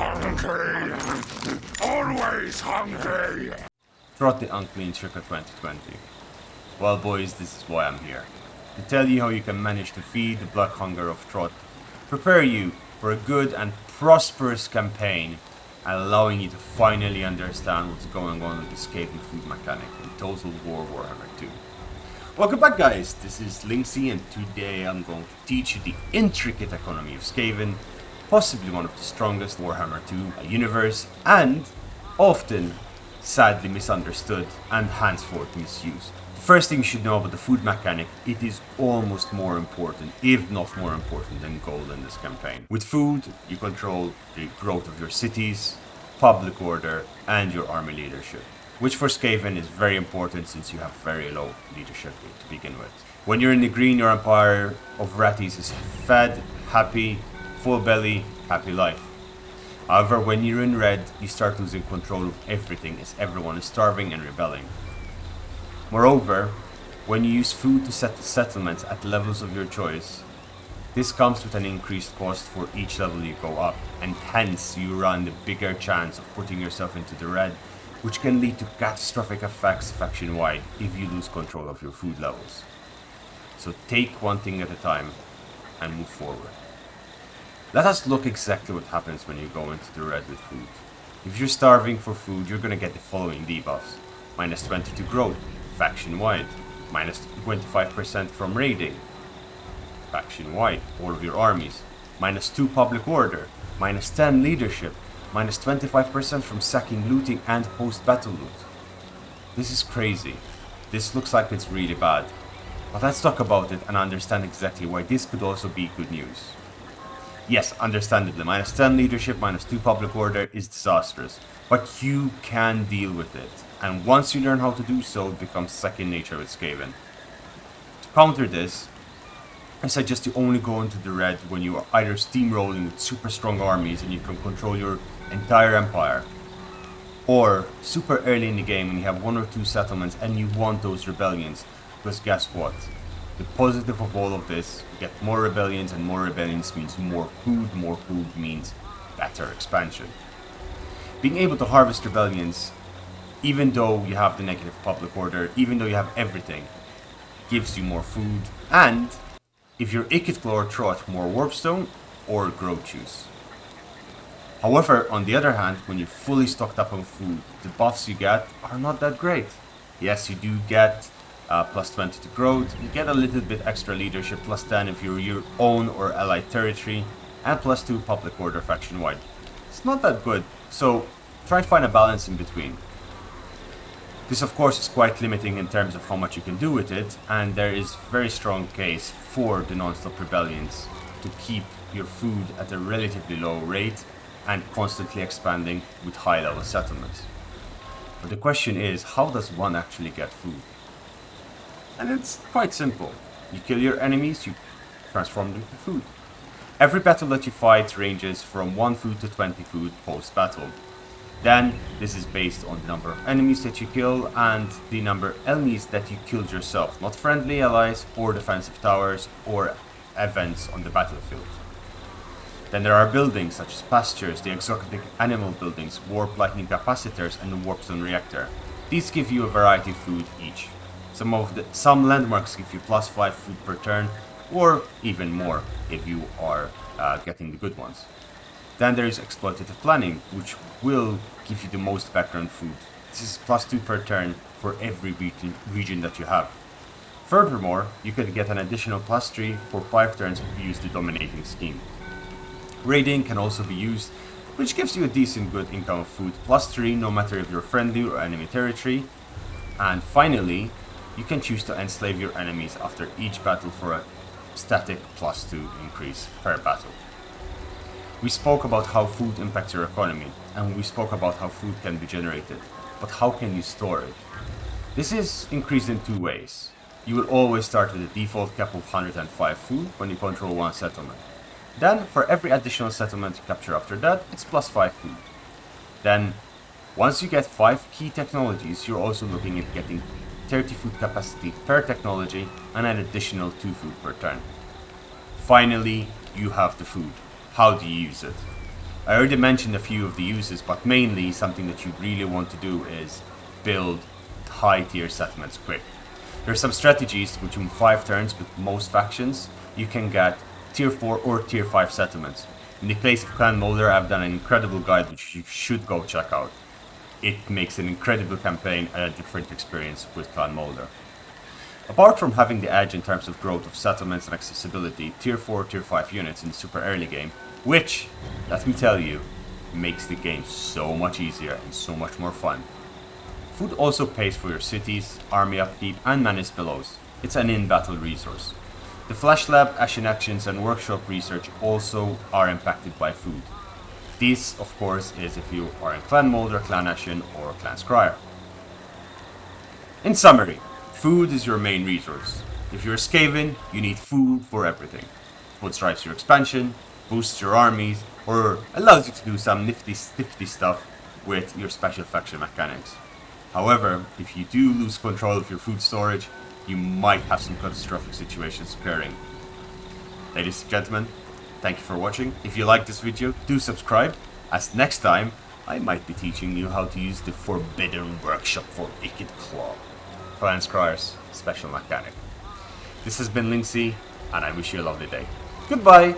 Hungry! Always hungry! Throt the Unclean circa 2020. Well boys, this is why I'm here. To tell you how you can manage to feed the black hunger of Throt, prepare you for a good and prosperous campaign, and allowing you to finally understand what's going on with the Skaven food mechanic in Total War Warhammer 2. Welcome back guys, this is Linksy and today I'm going to teach you the intricate economy of Skaven, possibly one of the strongest Warhammer 2 universe and often sadly misunderstood and henceforth misused. The first thing you should know about the food mechanic, it is almost more important, if not more important than gold in this campaign. With food, you control the growth of your cities, public order and your army leadership, which for Skaven is very important since you have very low leadership to begin with. When you're in the green, your empire of Ratties is fed, happy, full belly, happy life. However, when you're in red, you start losing control of everything as everyone is starving and rebelling. Moreover, when you use food to set the settlements at levels of your choice, this comes with an increased cost for each level you go up, and hence you run the bigger chance of putting yourself into the red, which can lead to catastrophic effects faction-wide if you lose control of your food levels. So take one thing at a time and move forward. Let us look exactly what happens when you go into the red with food. If you're starving for food, you're gonna get the following debuffs. Minus 20 to growth, faction-wide. Minus 25% from raiding, faction-wide, all of your armies. Minus 2 public order. Minus 10 leadership. Minus 25% from sacking, looting and post-battle loot. This is crazy. This looks like it's really bad. But let's talk about it and understand exactly why this could also be good news. Yes, understandably, minus 10 leadership, minus 2 public order is disastrous. But you can deal with it. And once you learn how to do so, it becomes second nature with Skaven. To counter this, I suggest you only go into the red when you are either steamrolling with super strong armies and you can control your entire empire, or super early in the game when you have 1 or 2 settlements and you want those rebellions, because guess what? The positive of all of this, you get more rebellions, and more rebellions means more food means better expansion. Being able to harvest rebellions, even though you have the negative public order, even though you have everything, gives you more food, and if you're Ikit or Throt, more warpstone or growth juice. However, on the other hand, when you're fully stocked up on food, the buffs you get are not that great. Yes, you do get plus 20 to growth, you get a little bit extra leadership, plus 10 if you're your own or allied territory, and plus 2 public order faction wide. It's not that good, so try to find a balance in between. This of course is quite limiting in terms of how much you can do with it, and there is very strong case for the non-stop rebellions to keep your food at a relatively low rate and constantly expanding with high level settlements. But the question is, how does one actually get food? And it's quite simple. You kill your enemies, you transform them to food. Every battle that you fight ranges from 1 food to 20 food post-battle. Then, this is based on the number of enemies that you kill and the number of enemies that you killed yourself, not friendly allies or defensive towers or events on the battlefield. Then there are buildings such as pastures, the exotic animal buildings, warp lightning capacitors and the warpstone reactor. These give you a variety of food each. Some landmarks give you plus 5 food per turn, or even more if you are getting the good ones. Then there is exploitative planning, which will give you the most background food. This is plus 2 per turn for every region that you have. Furthermore, you can get an additional plus 3 for 5 turns if you use the dominating scheme. Raiding can also be used, which gives you a decent good income of food, plus 3 no matter if you're friendly or enemy territory. And finally, you can choose to enslave your enemies after each battle for a static plus 2 increase per battle. We spoke about how food impacts your economy, and we spoke about how food can be generated, but how can you store it? This is increased in 2 ways. You will always start with a default cap of 105 food when you control 1 settlement. Then, for every additional settlement you capture after that, it's plus 5 food. Then, once you get 5 key technologies, you're also looking at getting 30 food capacity per technology and an additional 2 food per turn. Finally, you have the food. How do you use it? I already mentioned a few of the uses, but mainly something that you really want to do is build high tier settlements quick. There are some strategies which in 5 turns with most factions you can get tier 4 or tier 5 settlements. In the case of Clan Molder, I've done an incredible guide which you should go check out. It makes an incredible campaign and a different experience with Clan Molder. Apart from having the edge in terms of growth of settlements and accessibility, tier 4, tier 5 units in the super early game, which, let me tell you, makes the game so much easier and so much more fun. Food also pays for your cities, army upkeep and managed pillows. It's an in-battle resource. The Flash Lab, Ashen Actions and Workshop research also are impacted by food. This, of course, is if you are in Clan Molder, Clan Ashen or Clan Scryer. In summary, food is your main resource. If you're a Skaven, you need food for everything. What drives your expansion, boosts your armies, or allows you to do some nifty stuff with your special faction mechanics. However, if you do lose control of your food storage, you might have some catastrophic situations occurring. Ladies and gentlemen, thank you for watching. If you like this video, do subscribe, as next time I might be teaching you how to use the Forbidden Workshop for Ikit Claw, Clan Scryer's special mechanic. This has been Linksy, and I wish you a lovely day. Goodbye!